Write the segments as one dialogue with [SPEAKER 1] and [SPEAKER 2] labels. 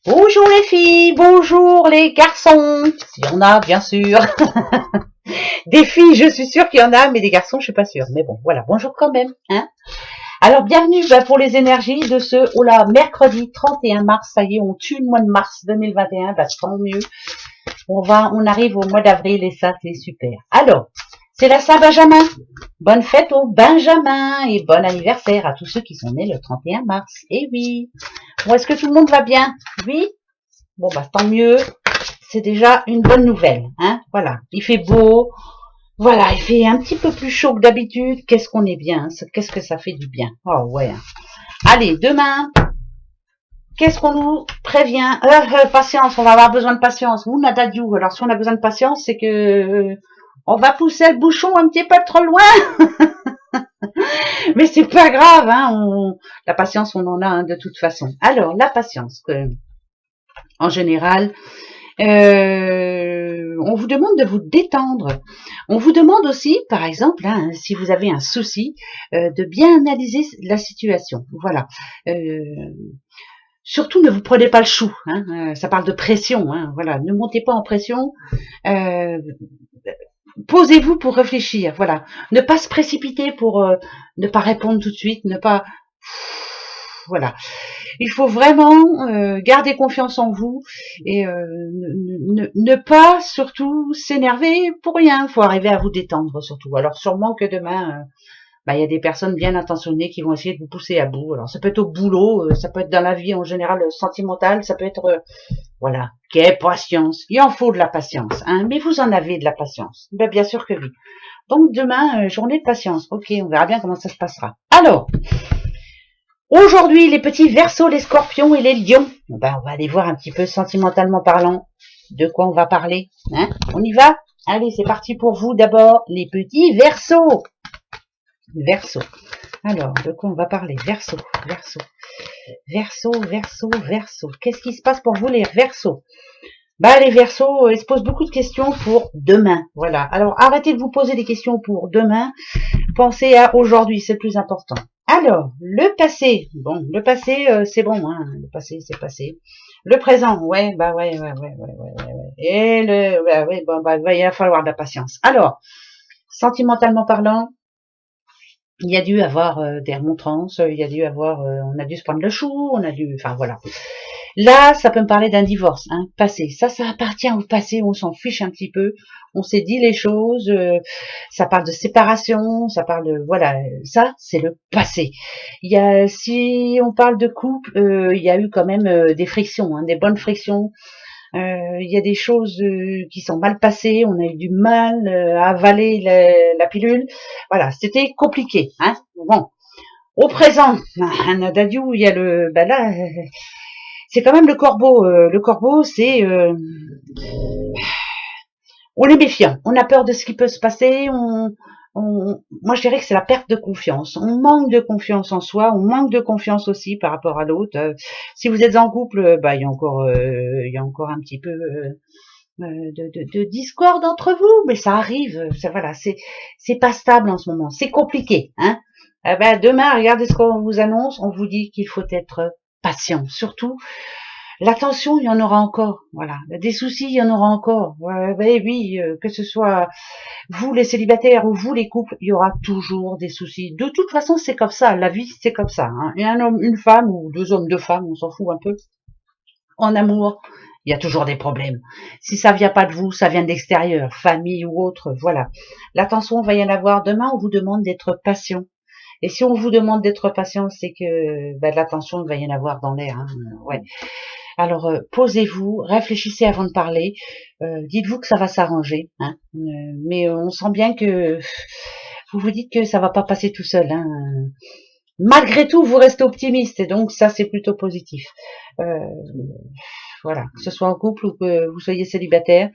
[SPEAKER 1] Bonjour les filles, bonjour les garçons, s'il y en a bien sûr. Des filles, je suis sûre qu'il y en a, mais des garçons, je suis pas sûre. Mais bon, voilà, bonjour quand même. Hein. Alors bienvenue pour les énergies de ce mercredi 31 mars. Ça y est, on tue le mois de mars 2021. Tant mieux. On arrive au mois d'avril et ça c'est super. Alors, c'est la Saint-Benjamin. Bonne fête aux Benjamin et bon anniversaire à tous ceux qui sont nés le 31 mars. Et oui. Bon, est-ce que tout le monde va bien? Oui. Bon, tant mieux. C'est déjà une bonne nouvelle. Hein. Voilà. Il fait beau. Voilà, il fait un petit peu plus chaud que d'habitude. Qu'est-ce qu'on est bien. Qu'est-ce que ça fait du bien. Oh, ouais. Allez, demain, qu'est-ce qu'on nous prévient? Patience, on va avoir besoin de patience. Ouh, nadadiou. Alors, si on a besoin de patience, c'est que on va pousser le bouchon un petit peu trop loin. Mais c'est pas grave, hein. La patience, on en a hein, de toute façon. Alors, la patience, en général, on vous demande de vous détendre. On vous demande aussi, par exemple, hein, si vous avez un souci, de bien analyser la situation. Voilà. Surtout, ne vous prenez pas le chou. Hein, ça parle de pression. Hein, voilà. Ne montez pas en pression. Posez-vous pour réfléchir. Voilà. Ne pas se précipiter pour ne pas répondre tout de suite. Ne pas. Voilà. Il faut vraiment garder confiance en vous et ne pas surtout s'énerver pour rien. Il faut arriver à vous détendre surtout. Alors sûrement que demain, il y a des personnes bien intentionnées qui vont essayer de vous pousser à bout. Alors ça peut être au boulot, ça peut être dans la vie en général sentimentale, ça peut être voilà. Quelle patience. Il en faut de la patience, hein. Mais vous en avez de la patience. Bien sûr que oui. Donc demain, journée de patience. Ok, on verra bien comment ça se passera. Alors. Aujourd'hui, les petits Verseaux, les Scorpions et les Lions. On va aller voir un petit peu sentimentalement parlant de quoi on va parler. Hein, on y va? Allez, c'est parti pour vous d'abord, les petits Verseaux. Verseaux. Alors, de quoi on va parler? Verseaux, Verseaux. Verseaux, Verseaux, Verseaux. Qu'est-ce qui se passe pour vous les Verseaux? Les Verseaux, ils se posent beaucoup de questions pour demain. Voilà. Alors, arrêtez de vous poser des questions pour demain. Pensez à aujourd'hui, c'est le plus important. Alors, le passé. Bon, le passé, c'est bon, hein. Le passé, c'est passé. Le présent, ouais. Et il va falloir de la patience. Alors, sentimentalement parlant, il y a dû avoir des remontrances, il y a dû avoir, on a dû se prendre le chou, enfin voilà. Là, ça peut me parler d'un divorce, hein, passé. Ça appartient au passé, on s'en fiche un petit peu. On s'est dit les choses, ça parle de séparation, ça parle de, voilà, ça, c'est le passé. Si on parle de couple, il y a eu quand même des frictions, hein, des bonnes frictions. Il y a des choses qui sont mal passées, on a eu du mal à avaler la pilule. Voilà, c'était compliqué, hein. Bon. Au présent, Nadadiou, il y a là, c'est quand même le corbeau. Le corbeau, c'est on est méfiant, on a peur de ce qui peut se passer. Moi, je dirais que c'est la perte de confiance. On manque de confiance en soi, on manque de confiance aussi par rapport à l'autre. Si vous êtes en couple, il y a encore un petit peu de discorde entre vous, mais ça arrive. Voilà, c'est pas stable en ce moment, c'est compliqué, hein. Demain, regardez ce qu'on vous annonce. On vous dit qu'il faut être patient, surtout. L'attention, il y en aura encore, voilà. Des soucis, il y en aura encore. Oui, que ce soit vous les célibataires ou vous les couples, il y aura toujours des soucis. De toute façon, c'est comme ça. La vie, c'est comme ça. Hein. Et un homme, une femme, ou deux hommes, deux femmes, on s'en fout un peu. En amour, il y a toujours des problèmes. Si ça vient pas de vous, ça vient de l'extérieur, famille ou autre, voilà. L'attention, va y en avoir. Demain, on vous demande d'être patient. Et si on vous demande d'être patient, c'est que de l'attention, il va y en avoir dans l'air. Hein. Ouais. Alors, posez-vous, réfléchissez avant de parler. Dites-vous que ça va s'arranger. Hein. Mais on sent bien que vous vous dites que ça va pas passer tout seul. Hein. Malgré tout, vous restez optimiste. Et donc, ça, c'est plutôt positif. Voilà, que ce soit en couple ou que vous soyez célibataire.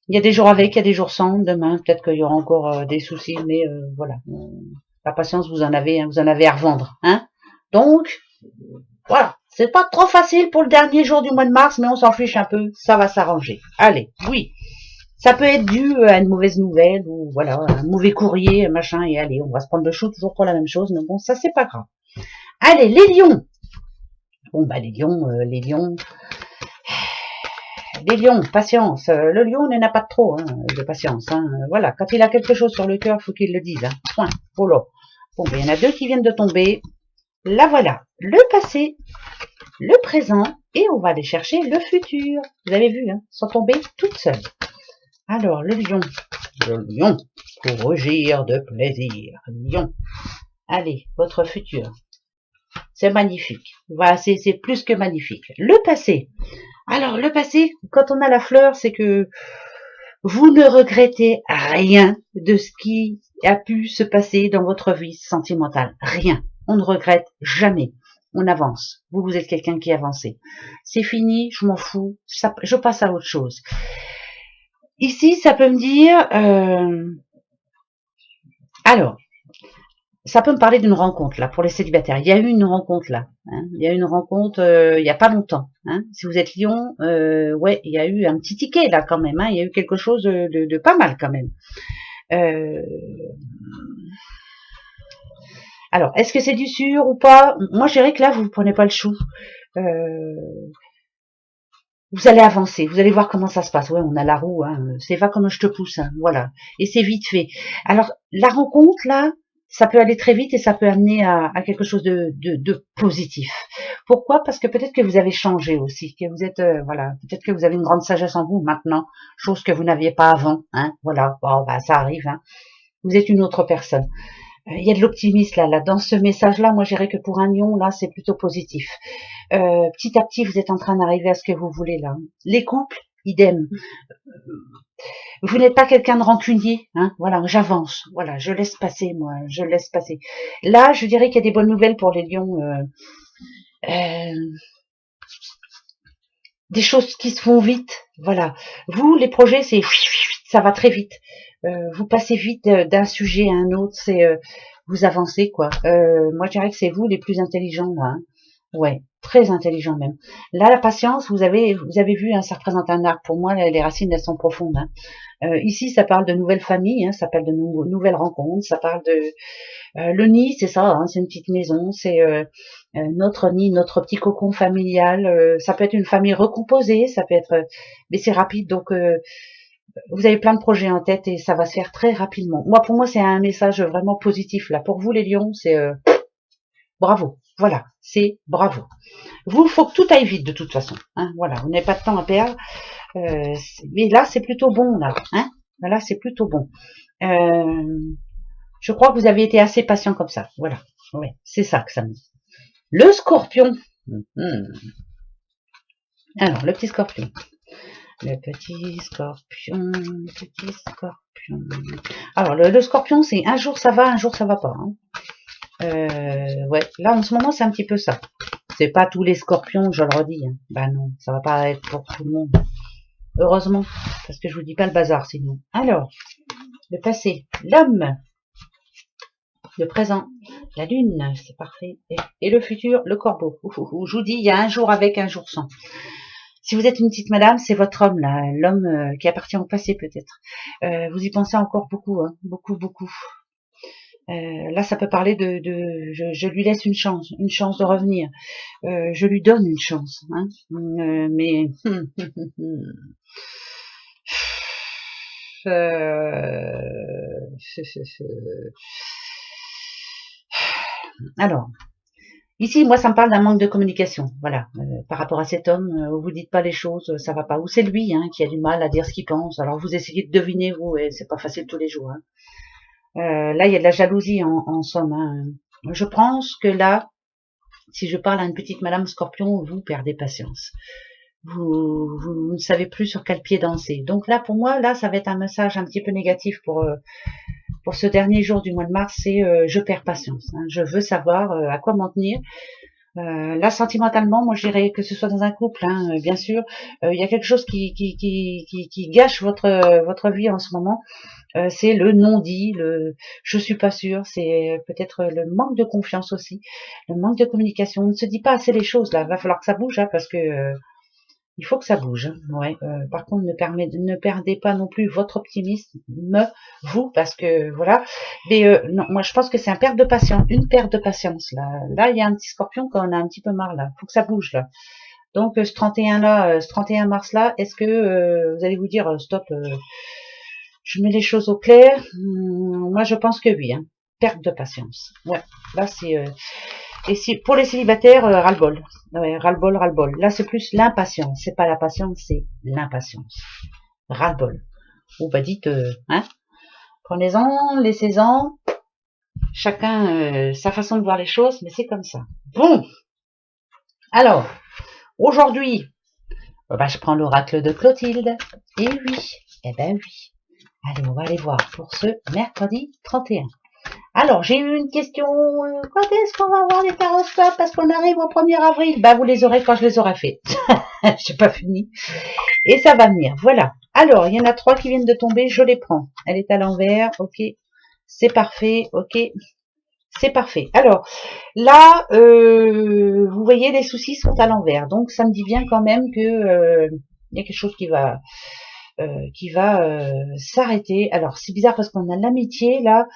[SPEAKER 1] Il y a des jours avec, il y a des jours sans. Demain, peut-être qu'il y aura encore des soucis. Mais voilà, la patience, vous en avez à revendre. Hein. Donc, voilà. C'est pas trop facile pour le dernier jour du mois de mars, mais on s'en fiche un peu, ça va s'arranger. Allez, oui. Ça peut être dû à une mauvaise nouvelle, ou voilà, un mauvais courrier, machin, et allez, on va se prendre le chou toujours pour la même chose, mais bon, ça c'est pas grave. Allez, les lions. Bon, bah les lions, patience. Le lion n'en a pas trop hein, de patience. Hein. Voilà, quand il a quelque chose sur le cœur, il faut qu'il le dise. Hein. Point. Voilà. Bon, ben, il y en a deux qui viennent de tomber. Là, voilà. Le passé, le présent, et on va aller chercher le futur. Vous avez vu, hein, sont tombées toutes seules. Alors, le lion, pour rugir de plaisir. Lion. Allez, votre futur. C'est magnifique. Voilà, c'est plus que magnifique. Le passé. Alors, le passé, quand on a la fleur, c'est que vous ne regrettez rien de ce qui a pu se passer dans votre vie sentimentale. Rien. On ne regrette jamais. On avance. Vous êtes quelqu'un qui avance. C'est fini, je m'en fous. Je passe à autre chose. Ici, ça peut me dire... alors, ça peut me parler d'une rencontre là pour les célibataires. Il y a eu une rencontre là. Hein. Il y a eu une rencontre il y a pas longtemps. Hein. Si vous êtes Lion, ouais, il y a eu un petit ticket là quand même. Hein. Il y a eu quelque chose de pas mal quand même. Alors, est-ce que c'est du sûr ou pas? Moi, je dirais que là, vous ne prenez pas le chou. Vous allez avancer, vous allez voir comment ça se passe. Ouais, on a la roue, hein. C'est va comme je te pousse, hein. Voilà. Et c'est vite fait. Alors, la rencontre là, ça peut aller très vite et ça peut amener à quelque chose de positif. Pourquoi? Parce que peut-être que vous avez changé aussi, que vous êtes, voilà, peut-être que vous avez une grande sagesse en vous maintenant, chose que vous n'aviez pas avant, hein. Voilà, bon, bah ça arrive, hein. Vous êtes une autre personne. Il y a de l'optimisme là, dans ce message-là. Moi, je dirais que pour un lion, là, c'est plutôt positif. Petit à petit, vous êtes en train d'arriver à ce que vous voulez là. Les couples, idem. Vous n'êtes pas quelqu'un de rancunier, hein. Voilà, j'avance. Voilà, je laisse passer, moi, je laisse passer. Là, je dirais qu'il y a des bonnes nouvelles pour les lions. Des choses qui se font vite. Voilà. Vous, les projets, c'est ça va très vite. Vous passez vite d'un sujet à un autre. C'est vous avancez quoi. Moi, je dirais que c'est vous les plus intelligents là. Hein. Ouais, très intelligent même. Là, la patience, vous avez vu, hein, ça représente un arbre. Pour moi, les racines, elles sont profondes. Hein. Ici, ça parle de nouvelles familles, hein, ça parle de nouvelles rencontres, ça parle de le nid, c'est ça, hein, c'est une petite maison, c'est notre nid, notre petit cocon familial. Ça peut être une famille recomposée, ça peut être, mais c'est rapide, donc vous avez plein de projets en tête et ça va se faire très rapidement. Moi, pour moi, c'est un message vraiment positif là. Pour vous, les lions, c'est bravo. Voilà, c'est bravo. Vous, faut que tout aille vite de toute façon. Hein, voilà, vous n'avez pas de temps à perdre. Mais là, c'est plutôt bon là. Hein, là, c'est plutôt bon. Je crois que vous avez été assez patient comme ça. Voilà. Ouais, c'est ça que ça me dit. Le scorpion. Alors, le petit scorpion. Le petit scorpion. Le petit scorpion. Alors, le scorpion, c'est un jour ça va pas. Hein. Ouais, là, en ce moment, c'est un petit peu ça. C'est pas tous les scorpions, je le redis. Hein. Bah non, ça va pas être pour tout le monde. Heureusement, parce que je vous dis pas le bazar sinon. Alors, le passé, l'homme. Le présent, la lune, c'est parfait. Et le futur, le corbeau. Je vous dis, il y a un jour avec, un jour sans. Si vous êtes une petite madame, c'est votre homme, là, l'homme qui appartient au passé peut-être. Vous y pensez encore beaucoup, hein, beaucoup, beaucoup. Là, ça peut parler je lui laisse une chance de revenir. Je lui donne une chance, hein, mais alors, ici, moi, ça me parle d'un manque de communication, voilà, par rapport à cet homme, vous dites pas les choses, ça va pas. Ou c'est lui, hein, qui a du mal à dire ce qu'il pense. Alors vous essayez de deviner, vous, et c'est pas facile tous les jours. Hein. Là, il y a de la jalousie en somme. Hein. Je pense que là, si je parle à une petite Madame Scorpion, vous perdez patience. Vous ne savez plus sur quel pied danser. Donc là, pour moi, là, ça va être un message un petit peu négatif pour ce dernier jour du mois de mars, c'est je perds patience. Hein. Je veux savoir à quoi m'en tenir. Là, sentimentalement, moi, je dirais que ce soit dans un couple, hein, bien sûr, il y a quelque chose qui gâche votre vie en ce moment. C'est le non-dit, le je suis pas sûre, c'est peut-être le manque de confiance aussi, le manque de communication. On ne se dit pas assez les choses là. Va falloir que ça bouge, hein, parce que Il faut que ça bouge. Hein. Ouais. Par contre, ne perdez pas non plus votre optimisme, vous, parce que voilà. Mais non, moi je pense que c'est une perte de patience. Là, il y a un petit scorpion quand on a un petit peu marre là. Il faut que ça bouge là. Donc ce 31 là, ce 31 mars là, est-ce que vous allez vous dire stop, je mets les choses au clair? Moi je pense que oui. Hein. Perte de patience. Ouais. Là c'est et si pour les célibataires, ras-le-bol. Ouais, ras-le-bol, ras-le-bol. Là, c'est plus l'impatience. C'est pas la patience, c'est l'impatience. Ras-le-bol. Ou bah dites, hein, prenez-en, laissez-en. Chacun sa façon de voir les choses, mais c'est comme ça. Bon. Alors, aujourd'hui, bah, je prends l'oracle de Clotilde. Et oui, eh ben oui. Allez, on va aller voir pour ce mercredi 31. Alors, j'ai eu une question, quand est-ce qu'on va voir les taroscopes parce qu'on arrive au 1er avril? Bah, vous les aurez quand je les aurai fait. J'ai pas fini. Et ça va venir, voilà. Alors, il y en a 3 qui viennent de tomber, je les prends. Elle est à l'envers, ok. C'est parfait, ok. C'est parfait. Alors, là, vous voyez, les soucis sont à l'envers. Donc, ça me dit bien quand même que il y a quelque chose qui va s'arrêter. Alors, c'est bizarre parce qu'on a l'amitié, là.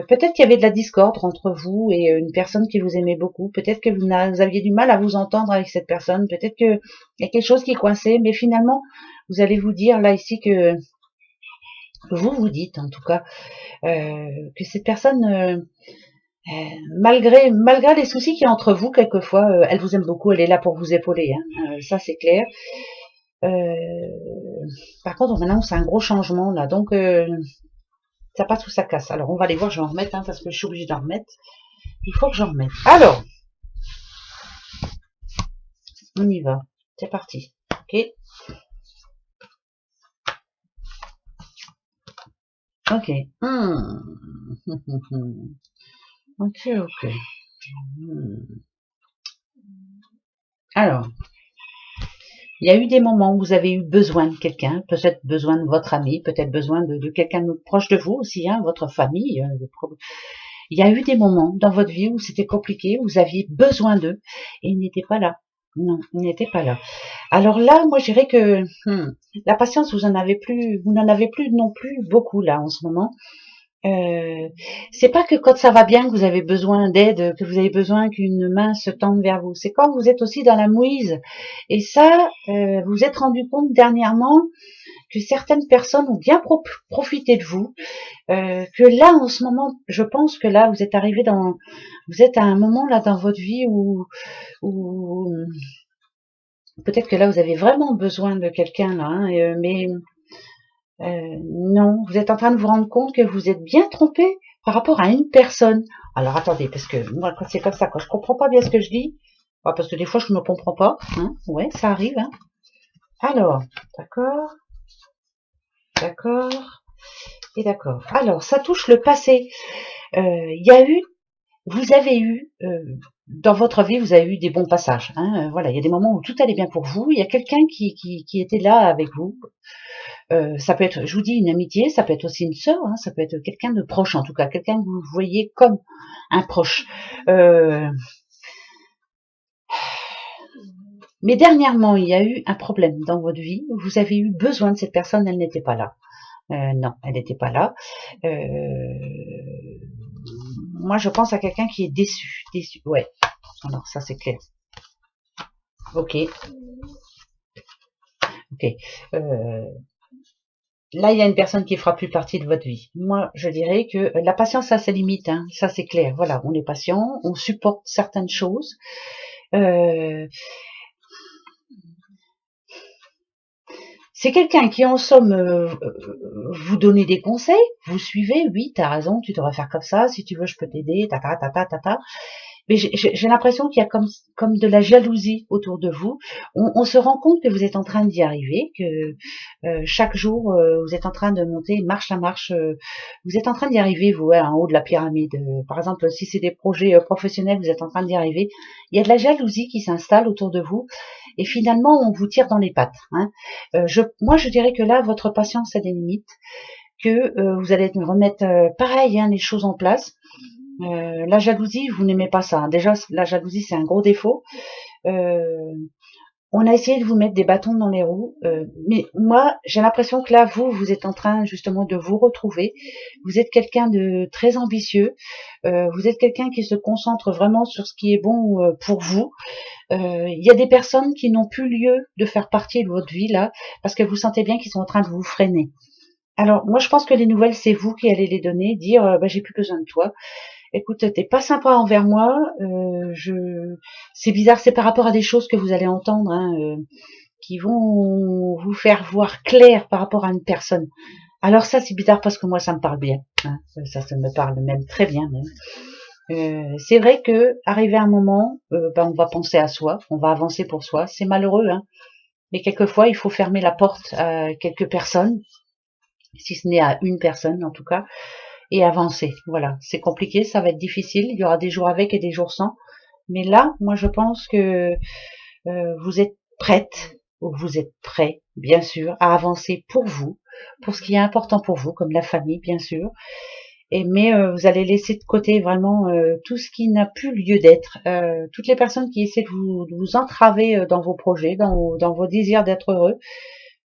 [SPEAKER 1] Peut-être qu'il y avait de la discorde entre vous et une personne qui vous aimait beaucoup. Peut-être que vous aviez du mal à vous entendre avec cette personne. Peut-être qu'il y a quelque chose qui est coincé. Mais finalement, vous allez vous dire là ici que vous vous dites en tout cas que cette personne, malgré les soucis qu'il y a entre vous, quelquefois, elle vous aime beaucoup. Elle est là pour vous épauler. Hein. Ça, c'est clair. Par contre, maintenant, c'est un gros changement là. Donc, ça passe ou ça casse. Alors, on va aller voir, je vais en remettre, hein, parce que je suis obligée d'en remettre. Il faut que j'en remette. Alors, on y va. C'est parti. Ok. Ok. Ok, ok. Alors, il y a eu des moments où vous avez eu besoin de quelqu'un, peut-être besoin de votre ami, peut-être besoin de quelqu'un de proche de vous aussi, hein, votre famille. Il y a eu des moments dans votre vie où c'était compliqué, où vous aviez besoin d'eux, et ils n'étaient pas là. Non, ils n'étaient pas là. Alors là, moi, je dirais que la patience, vous n'en avez plus non plus beaucoup là en ce moment. C'est pas que quand ça va bien que vous avez besoin d'aide, que vous avez besoin qu'une main se tende vers vous. C'est quand vous êtes aussi dans la mouise. Et ça, vous vous êtes rendu compte dernièrement que certaines personnes ont bien profité de vous. Que là, en ce moment, je pense que là, vous êtes à un moment là dans votre vie où peut-être que là, vous avez vraiment besoin de quelqu'un là, hein, mais non, vous êtes en train de vous rendre compte que vous êtes bien trompé par rapport à une personne. Alors attendez, parce que moi quand c'est comme ça, quand je comprends pas bien ce que je dis, parce que des fois je ne me comprends pas, hein, ouais, ça arrive. Hein. Alors, d'accord, d'accord et d'accord. Alors, ça touche le passé. Vous avez eu dans votre vie, vous avez eu des bons passages. Hein, voilà, il y a des moments où tout allait bien pour vous. Il y a quelqu'un qui était là avec vous. Ça peut être, je vous dis, une amitié, ça peut être aussi une sœur, hein, ça peut être quelqu'un de proche en tout cas, quelqu'un que vous voyez comme un proche. Mais dernièrement, il y a eu un problème dans votre vie, vous avez eu besoin de cette personne, elle n'était pas là. Non, elle n'était pas là. Moi, je pense à quelqu'un qui est déçu. Ouais. Alors, ça, c'est clair. Ok. Ok. Là, il y a une personne qui fera plus partie de votre vie. Moi, je dirais que la patience a ses limites, hein. Ça c'est clair. Voilà, on est patient, on supporte certaines choses. C'est quelqu'un qui, en somme, vous donne des conseils, vous suivez, oui, t'as raison, tu devrais faire comme ça, si tu veux, je peux t'aider, tata. Mais j'ai l'impression qu'il y a comme de la jalousie autour de vous. On se rend compte que vous êtes en train d'y arriver, que chaque jour vous êtes en train de monter marche à marche. Vous êtes en train d'y arriver, vous, en haut de la pyramide. Par exemple, si c'est des projets professionnels, vous êtes en train d'y arriver. Il y a de la jalousie qui s'installe autour de vous, et finalement, on vous tire dans les pattes. Hein. Moi, je dirais que là, votre patience a des limites, que vous allez remettre pareil, hein, les choses en place. La jalousie, vous n'aimez pas ça. Hein. Déjà, la jalousie, c'est un gros défaut. On a essayé de vous mettre des bâtons dans les roues, mais moi, j'ai l'impression que là, vous êtes en train justement de vous retrouver. Vous êtes quelqu'un de très ambitieux. Vous êtes quelqu'un qui se concentre vraiment sur ce qui est bon pour vous. Il y a des personnes qui n'ont plus lieu de faire partie de votre vie là, parce que vous sentez bien qu'ils sont en train de vous freiner. Alors moi je pense que les nouvelles c'est vous qui allez les donner, dire bah, j'ai plus besoin de toi. Écoute, t'es pas sympa envers moi. C'est bizarre, c'est par rapport à des choses que vous allez entendre, hein, qui vont vous faire voir clair par rapport à une personne. Alors ça c'est bizarre parce que moi ça me parle bien, hein. Ça me parle même très bien même. C'est vrai que arrivé à un moment, ben, on va penser à soi, on va avancer pour soi. C'est malheureux, hein, mais quelquefois il faut fermer la porte à quelques personnes, si ce n'est à une personne en tout cas, et avancer. Voilà, c'est compliqué, ça va être difficile. Il y aura des jours avec et des jours sans. Mais là, moi je pense que vous êtes prête ou vous êtes prêt, bien sûr, à avancer pour ce qui est important pour vous, comme la famille, bien sûr. Mais vous allez laisser de côté vraiment tout ce qui n'a plus lieu d'être. Toutes les personnes qui essaient de vous entraver dans vos projets, dans vos désirs d'être heureux.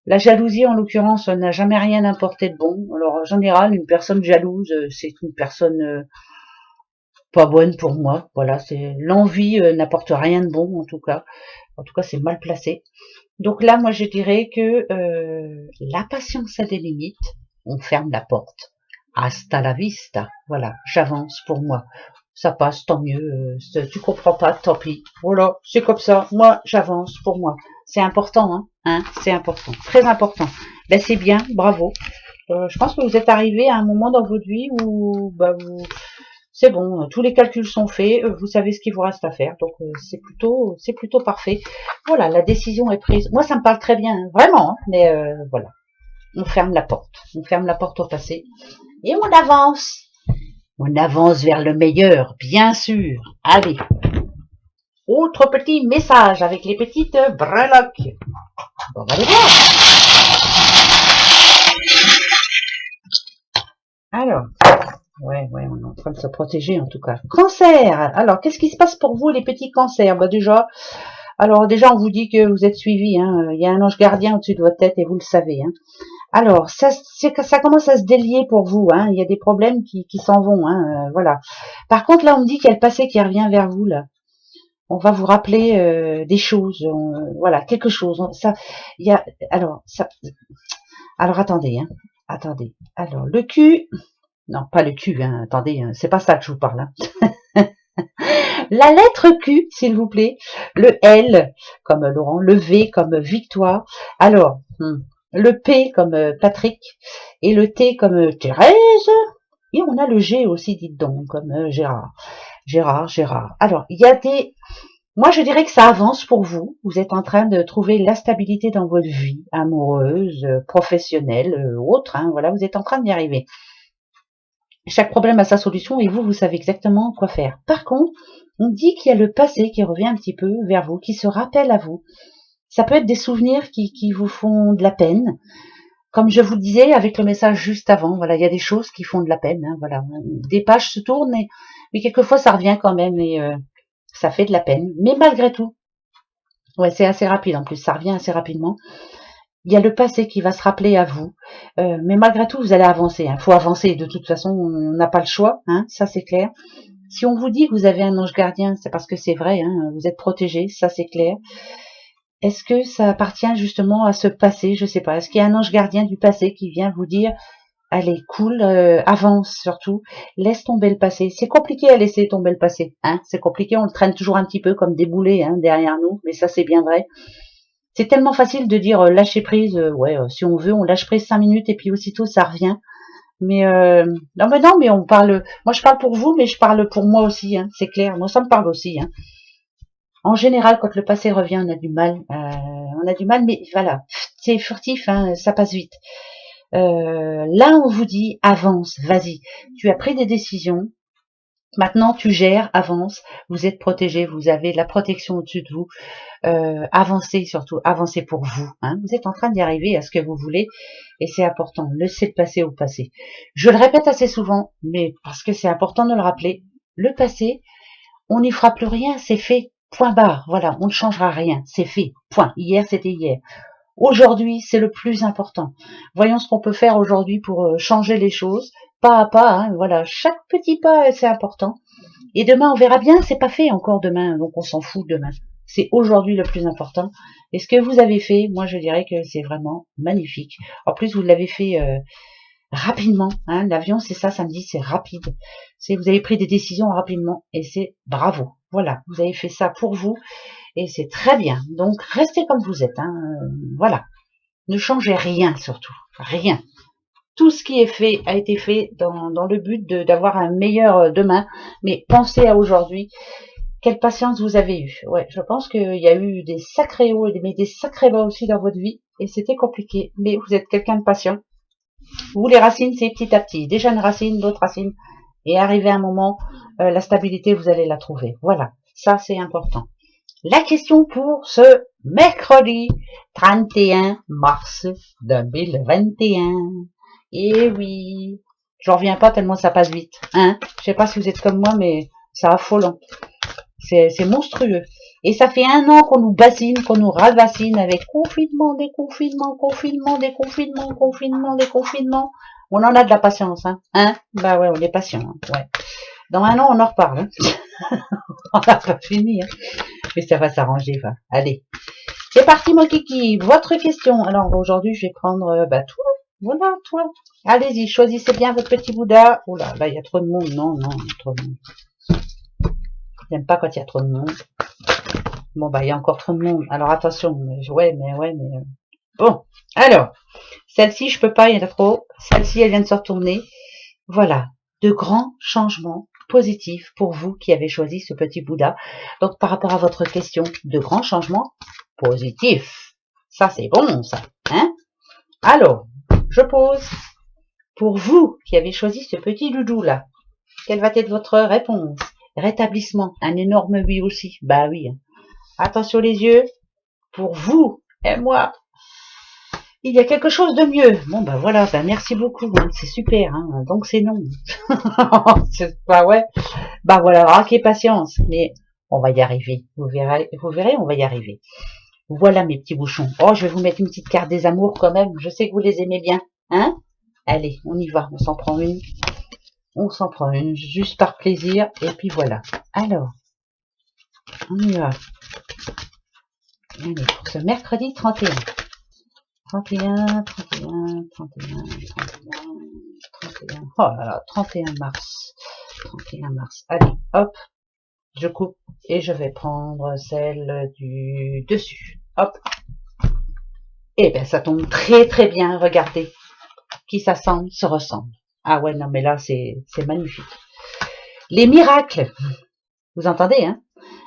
[SPEAKER 1] La jalousie, en l'occurrence, n'a jamais rien apporté de bon. Alors, en général, une personne jalouse, c'est une personne pas bonne pour moi. Voilà, c'est l'envie n'apporte rien de bon, en tout cas. En tout cas, c'est mal placé. Donc là, moi, je dirais que la patience a des limites. On ferme la porte. Hasta la vista. Voilà, j'avance pour moi. Ça passe, tant mieux. Tu comprends pas, tant pis. Voilà, c'est comme ça. Moi, j'avance pour moi. C'est important, hein, c'est important, très important. Ben, c'est bien, bravo. Je pense que vous êtes arrivé à un moment dans votre vie où bah, c'est bon, tous les calculs sont faits, vous savez ce qu'il vous reste à faire, donc c'est plutôt parfait. Voilà, la décision est prise. Moi, ça me parle très bien, hein, vraiment, hein, mais voilà, on ferme la porte au passé et on avance vers le meilleur, bien sûr. Allez, autre petit message avec les petites breloques. On va aller voir. Alors, ouais, on est en train de se protéger en tout cas. Cancer. Alors, qu'est-ce qui se passe pour vous les petits cancers? Bah déjà, on vous dit que vous êtes suivi. Hein. Il y a un ange gardien au-dessus de votre tête et vous le savez. Hein. Alors, ça commence à se délier pour vous. Hein. Il y a des problèmes qui s'en vont. Hein. Voilà. Par contre, là, on me dit qu'il y a le passé qui revient vers vous là. On va vous rappeler des choses. Voilà, quelque chose. Il y a. Alors, attendez. Hein. Attendez. Alors, le cul. Non, pas le Q, hein, attendez, hein, c'est pas ça que je vous parle. Hein. La lettre Q, s'il vous plaît. Le L comme Laurent, le V comme Victoire. Alors, le P comme Patrick et le T comme Thérèse. Et on a le G aussi, dites donc, comme Gérard. Gérard. Alors, il y a des... Moi, je dirais que ça avance pour vous. Vous êtes en train de trouver la stabilité dans votre vie amoureuse, professionnelle, autre. Hein, voilà, vous êtes en train d'y arriver. Chaque problème a sa solution et vous savez exactement quoi faire. Par contre, on dit qu'il y a le passé qui revient un petit peu vers vous, qui se rappelle à vous. Ça peut être des souvenirs qui vous font de la peine. Comme je vous le disais avec le message juste avant, voilà, il y a des choses qui font de la peine. Hein, voilà, des pages se tournent, mais quelquefois ça revient quand même et ça fait de la peine. Mais malgré tout, ouais, c'est assez rapide en plus, ça revient assez rapidement. Il y a le passé qui va se rappeler à vous, mais malgré tout, vous allez avancer. Il faut avancer, de toute façon, on n'a pas le choix, hein, ça c'est clair. Si on vous dit que vous avez un ange gardien, c'est parce que c'est vrai, hein, vous êtes protégé, ça c'est clair. Est-ce que ça appartient justement à ce passé? Je sais pas. Est-ce qu'il y a un ange gardien du passé qui vient vous dire, allez, cool, avance surtout, laisse tomber le passé. C'est compliqué à laisser tomber le passé, hein, c'est compliqué, on le traîne toujours un petit peu comme des boulets hein, derrière nous, mais ça c'est bien vrai. C'est tellement facile de dire lâcher prise, ouais, si on veut, on lâche prise 5 minutes et puis aussitôt ça revient. Mais non, mais on parle. Moi, je parle pour vous, mais je parle pour moi aussi. Hein, c'est clair. Moi, ça me parle aussi. Hein. En général, quand le passé revient, on a du mal. Mais voilà, c'est furtif. Hein, ça passe vite. Là, on vous dit avance, vas-y. Tu as pris des décisions. Maintenant, tu gères, avance. Vous êtes protégé. Vous avez la protection au-dessus de vous. Avancez surtout, avancez pour vous. Hein. Vous êtes en train d'y arriver à ce que vous voulez et c'est important. Laissez le passé au passé. Je le répète assez souvent, mais parce que c'est important de le rappeler. Le passé, on n'y fera plus rien, c'est fait. Point barre, voilà, on ne changera rien, c'est fait, point. Hier, c'était hier. Aujourd'hui, c'est le plus important. Voyons ce qu'on peut faire aujourd'hui pour changer les choses, pas à pas, hein, voilà, chaque petit pas, c'est important. Et demain, on verra bien, c'est pas fait encore demain, donc on s'en fout demain. C'est aujourd'hui le plus important. Et ce que vous avez fait, moi je dirais que c'est vraiment magnifique. En plus, vous l'avez fait rapidement, hein, l'avion, c'est ça, samedi, c'est rapide. Vous avez pris des décisions rapidement et c'est bravo. Voilà, vous avez fait ça pour vous et c'est très bien. Donc, restez comme vous êtes, hein, voilà. Ne changez rien surtout, rien. Tout ce qui est fait a été fait dans le but d'avoir un meilleur demain, mais pensez à aujourd'hui. Quelle patience vous avez eue. Ouais, je pense qu'il y a eu des sacrés hauts mais des sacrés bas aussi dans votre vie, et c'était compliqué, mais vous êtes quelqu'un de patient. Vous, les racines, c'est petit à petit. Déjà une racine, d'autres racines, et arrivé à un moment, la stabilité, vous allez la trouver. Voilà, ça c'est important. La question pour ce mercredi 31 mars 2021. Et oui, j'en reviens pas tellement ça passe vite. Hein, je sais pas si vous êtes comme moi, mais c'est affolant. C'est monstrueux. Et ça fait 1 an qu'on nous bassine, qu'on nous ravassine avec confinement, déconfinement, confinement, déconfinement, confinement, déconfinement. On en a de la patience, hein, bah ouais, on est patient, hein, ouais. Dans 1 an, on en reparle, hein. On n'a pas fini, hein. Mais ça va s'arranger, va. Allez. C'est parti, mon kiki. Votre question. Alors, aujourd'hui, je vais prendre, toi. Voilà, toi. Allez-y, choisissez bien votre petit Bouddha. Oula, là, il y a trop de monde. Non, il y a trop de monde. J'aime pas quand il y a trop de monde. Bon, bah, il y a encore trop de monde. Alors, attention. Ouais, mais... Bon. Alors, celle-ci, je peux pas, il y en a trop. Celle-ci, elle vient de se retourner. Voilà. De grands changements positifs pour vous qui avez choisi ce petit Bouddha. Donc, par rapport à votre question, de grands changements positifs. Ça, c'est bon, ça. Hein? Alors, je pose. Pour vous qui avez choisi ce petit doudou là, quelle va être votre réponse? Rétablissement, un énorme oui aussi. Bah oui. Attention les yeux. Pour vous et moi, il y a quelque chose de mieux. Bon bah voilà, bah merci beaucoup. Hein, c'est super. Hein, donc c'est non. C'est pas ouais. Bah voilà, raquez patience. Mais on va y arriver. Vous verrez, on va y arriver. Voilà mes petits bouchons. Oh, je vais vous mettre une petite carte des amours quand même. Je sais que vous les aimez bien. Hein? Allez, on y va. On s'en prend une. On s'en prend une juste par plaisir. Et puis voilà. Alors, on y va. Allez, pour ce mercredi 31. 31, 31, 31, 31, 31. Oh là là, 31 mars. 31 mars. Allez, hop. Je coupe et je vais prendre celle du dessus. Hop. Et bien, ça tombe très très bien. Regardez. Qui s'assemblent, se ressemblent. Ah ouais, non mais là, c'est magnifique. Les miracles. Vous entendez, hein?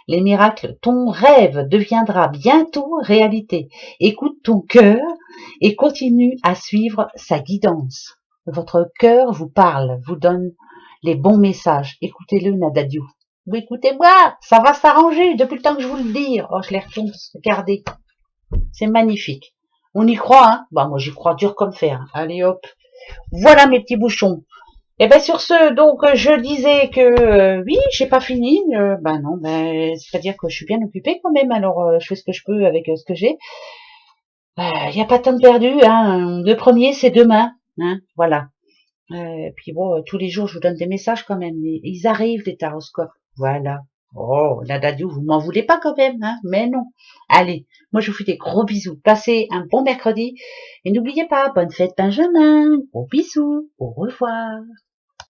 [SPEAKER 1] Les miracles. Ton rêve deviendra bientôt réalité. Écoute ton cœur et continue à suivre sa guidance. Votre cœur vous parle, vous donne les bons messages. Écoutez-le, Nadadiou. Vous écoutez-moi, ça va s'arranger depuis le temps que je vous le dis. Oh, je les retourne, regardez. C'est magnifique. On y croit, hein? Bah, moi, j'y crois dur comme fer. Allez, hop. Voilà mes petits bouchons. Et bien sur ce, donc je disais que oui, j'ai pas fini. Ben non, c'est-à-dire que je suis bien occupée quand même. Alors je fais ce que je peux avec ce que j'ai. Il n'y a pas de temps perdu. Hein. Le premier, c'est demain. Hein, voilà. Puis bon, tous les jours, je vous donne des messages quand même. Ils arrivent, les taroscopes. Voilà. Oh, Nadadiou, vous m'en voulez pas quand même, hein? Mais non. Allez, moi je vous fais des gros bisous. Passez un bon mercredi. Et n'oubliez pas, bonne fête Benjamin. Gros bisous. Au revoir.